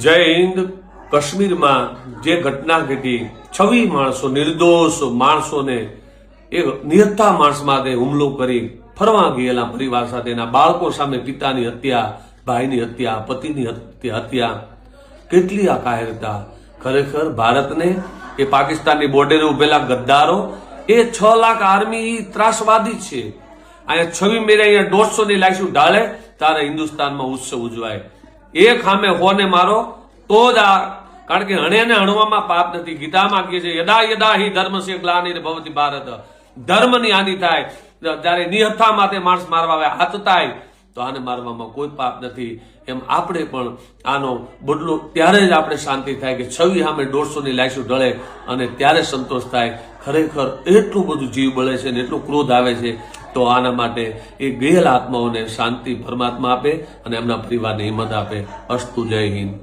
જય હિન્દ. કાશ્મીરમાં જે ઘટના ઘટી 26 માણસો નિર્દોષ માણસોને એ નિહત્થા માણસ માટે હુમલો કરી ફરવા ગયેલા પરિવાર સાથે એના બાળકો સામે પિતાની હત્યા, ભાઈની હત્યા, પતિની હત્યા, કેટલી આ કાયરતા. ખરેખર ભારતને એ પાકિસ્તાનની બોર્ડરે ઉભેલા ગદ્દારો એ 6 લાખ આર્મી ત્રાસવાદી છે. અહીંયા 26 મે અહીંયા 150 ની લાઈશું ઢાળે તારે હિન્દુસ્તાનમાં ઉત્સવ ઉજવાય. એક સામે હોને મારો તો જ આ, કારણ કે હણેને હણવામાં પાપ નથી. ગીતામાં કહે છે યદા યદા હિ ધર્મ સે ગ્લાનિર્ભવતિ ભારત. ધર્મની હાનિ થાય ત્યારે નિહત્થા માટે માણસ મારવા આવે હાથ થાય તો આને મારવામાં કોઈ પાપ નથી. એમ આપણે પણ આનો બદલો ત્યારે જ આપણે શાંતિ થાય કે 26 સામે 150 ની લાઈશું ઢળે અને ત્યારે સંતોષ થાય. ખરેખર એટલું બધું જીવ બળે છે ને એટલો ક્રોધ આવે છે. તો આના માટે એ ગયેલ આત્માઓને શાંતિ પરમાત્મા આપે અને એમના પરિવારને હિંમત આપે. અસ્તુ. જય હિન્દ.